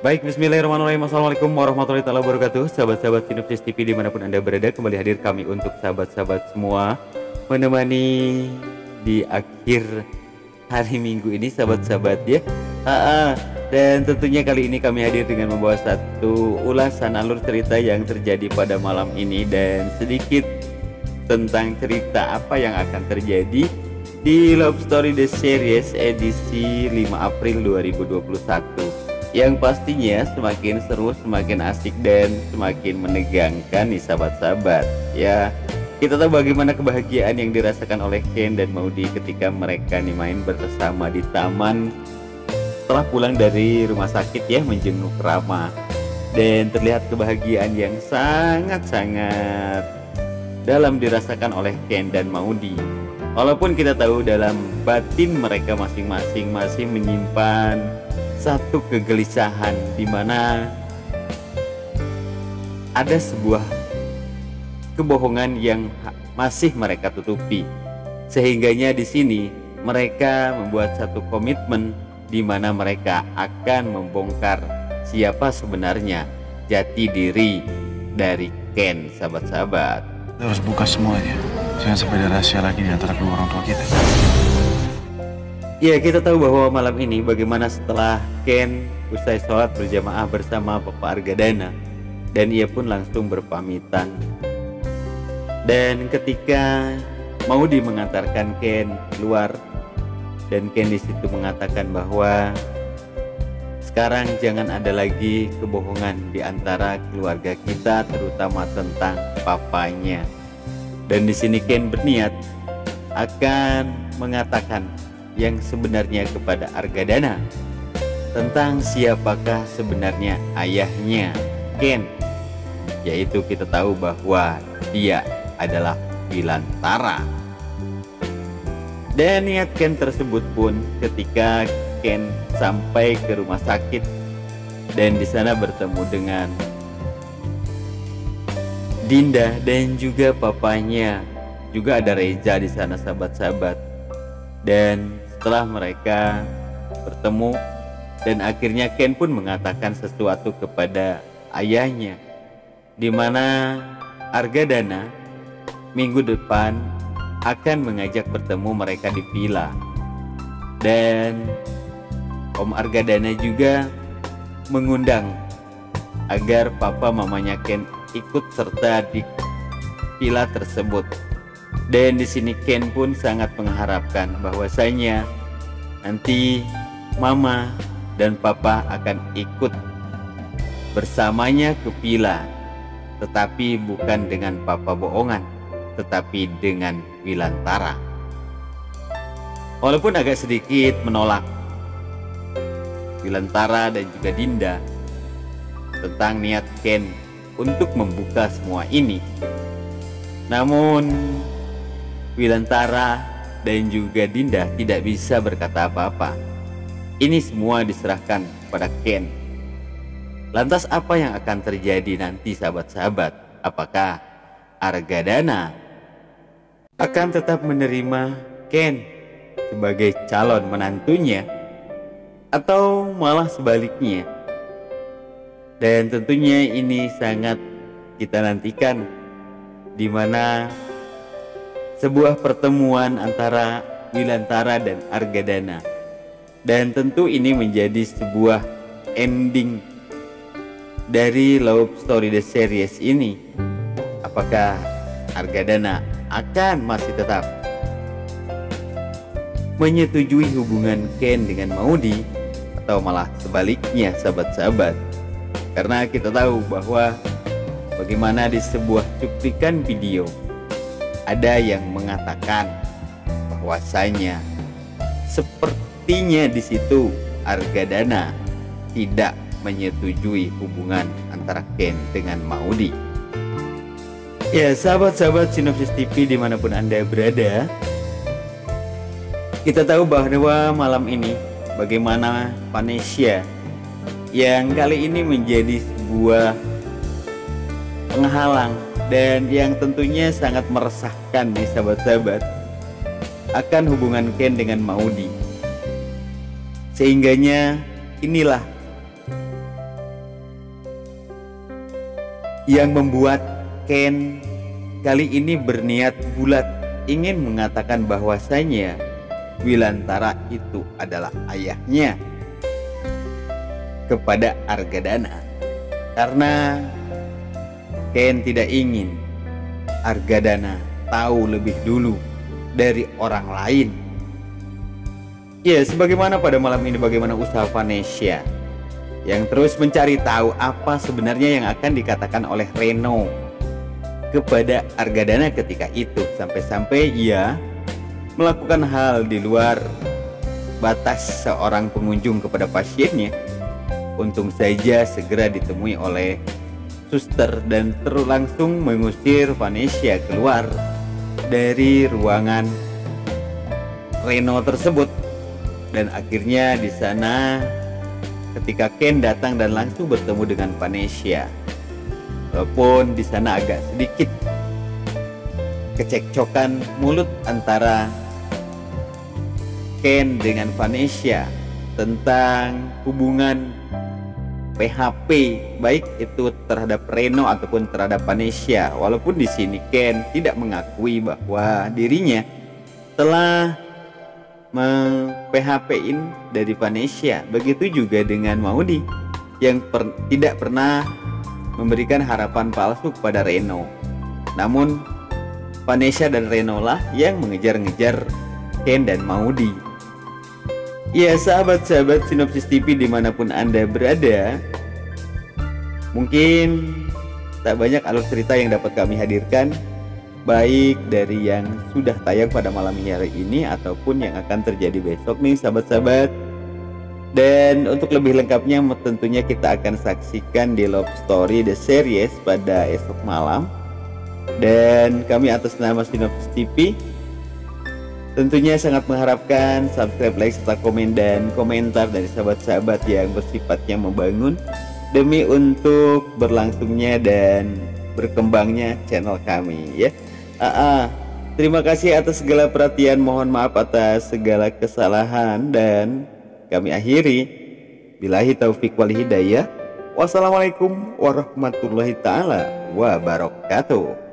Baik, bismillahirrahmanirrahim. Assalamualaikum warahmatullahi wabarakatuh. Sahabat-sahabat Sinopsis TV dimanapun Anda berada, kembali hadir kami untuk sahabat-sahabat semua, menemani di akhir hari Minggu ini, sahabat-sahabat ya. Dan tentunya kali ini kami hadir dengan membawa satu ulasan alur cerita yang terjadi pada malam ini, dan sedikit tentang cerita apa yang akan terjadi di Love Story The Series edisi 5 April 2021, yang pastinya semakin seru, semakin asik, dan semakin menegangkan nih sahabat-sahabat ya. Kita tahu bagaimana kebahagiaan yang dirasakan oleh Ken dan Maudy ketika mereka nih main bersama di taman setelah pulang dari rumah sakit ya, menjenguk Rama. Dan terlihat kebahagiaan yang sangat-sangat dalam dirasakan oleh Ken dan Maudy. Walaupun kita tahu dalam batin mereka masing-masing masih menyimpan satu kegelisahan, di mana ada sebuah kebohongan yang masih mereka tutupi. Sehingganya di sini mereka membuat satu komitmen di mana mereka akan membongkar siapa sebenarnya jati diri dari Ken, sahabat-sahabat. Kita harus buka semuanya, jangan sampai ada rahasia lagi di antara kedua orang tua kita. Ya, kita tahu bahwa malam ini bagaimana setelah Ken usai sholat berjamaah bersama Papa Argadana, dan ia pun langsung berpamitan. Dan ketika Maudy mengantarkan Ken keluar, dan Ken di situ mengatakan bahwa sekarang jangan ada lagi kebohongan di antara keluarga kita, terutama tentang papanya. Dan di sini Ken berniat akan mengatakan yang sebenarnya kepada Argadana tentang siapakah sebenarnya ayahnya Ken, yaitu kita tahu bahwa dia adalah Wilantara. Dan niat Ken tersebut pun ketika Ken sampai ke rumah sakit dan di sana bertemu dengan Dinda dan juga papanya, juga ada Reza di sana, sahabat-sahabat. Dan setelah mereka bertemu dan akhirnya Ken pun mengatakan sesuatu kepada ayahnya, di mana Argadana minggu depan akan mengajak bertemu mereka di villa. Dan Om Argadana juga mengundang agar papa mamanya Ken ikut serta di villa tersebut. Dan di sini Ken pun sangat mengharapkan bahwasanya nanti mama dan papa akan ikut bersamanya ke villa, tetapi bukan dengan papa bohongan, tetapi dengan Wilantara. Walaupun agak sedikit menolak Wilantara dan juga Dinda tentang niat Ken untuk membuka semua ini, namun Wilantara dan juga Dinda tidak bisa berkata apa-apa. Ini semua diserahkan pada Ken. Lantas apa yang akan terjadi nanti, sahabat-sahabat? Apakah Argadana akan tetap menerima Ken sebagai calon menantunya, atau malah sebaliknya? Dan tentunya ini sangat kita nantikan, di mana sebuah pertemuan antara Wilantara dan Argadana. Dan tentu ini menjadi sebuah ending dari Love Story The Series ini. Apakah Argadana akan masih tetap menyetujui hubungan Ken dengan Maudy, atau malah sebaliknya, sahabat-sahabat? Karena kita tahu bahwa bagaimana di sebuah cuplikan video ada yang mengatakan bahwasanya sepertinya di situ Argadana tidak menyetujui hubungan antara Ken dengan Maudy. Ya, sahabat-sahabat Sinopsis TV dimanapun Anda berada, kita tahu bahwa malam ini bagaimana Vanessa yang kali ini menjadi sebuah penghalang dan yang tentunya sangat meresahkan nih sahabat-sahabat akan hubungan Ken dengan Maudy. Sehingganya inilah yang membuat Ken kali ini berniat bulat ingin mengatakan bahwasanya Wilantara itu adalah ayahnya kepada Argadana, karena Ken tidak ingin Argadana tahu lebih dulu dari orang lain. Ya, sebagaimana pada malam ini bagaimana usaha Vanesha yang terus mencari tahu apa sebenarnya yang akan dikatakan oleh Reno kepada Argadana ketika itu, sampai-sampai ia melakukan hal di luar batas seorang pengunjung kepada pasiennya. Untung saja segera ditemui oleh suster dan terus langsung mengusir Vanesha keluar dari ruangan Reno tersebut. Dan akhirnya di sana ketika Ken datang dan langsung bertemu dengan Vanesha, walaupun di sana agak sedikit kecekcokan mulut antara Ken dengan Vanesha tentang hubungan PHP baik itu terhadap Reno ataupun terhadap Vanesha. Walaupun di sini Ken tidak mengakui bahwa dirinya telah meng-PHP-in dari Vanesha. Begitu juga dengan Maudi yang tidak pernah memberikan harapan palsu kepada Reno. Namun Vanesha dan Reno lah yang mengejar-ngejar Ken dan Maudi. Ya, sahabat-sahabat Sinopsis TV dimanapun Anda berada, mungkin tak banyak alur cerita yang dapat kami hadirkan, baik dari yang sudah tayang pada malam hari ini ataupun yang akan terjadi besok nih sahabat-sahabat. Dan untuk lebih lengkapnya tentunya kita akan saksikan di Love Story The Series pada esok malam. Dan kami atas nama Sinopsis TV tentunya sangat mengharapkan subscribe, like, serta komen dan komentar dari sahabat-sahabat yang bersifatnya membangun demi untuk berlangsungnya dan berkembangnya channel kami ya. Terima kasih atas segala perhatian, mohon maaf atas segala kesalahan, dan kami akhiri billahi taufik wal hidayah. Wassalamualaikum warahmatullahi taala wabarakatuh.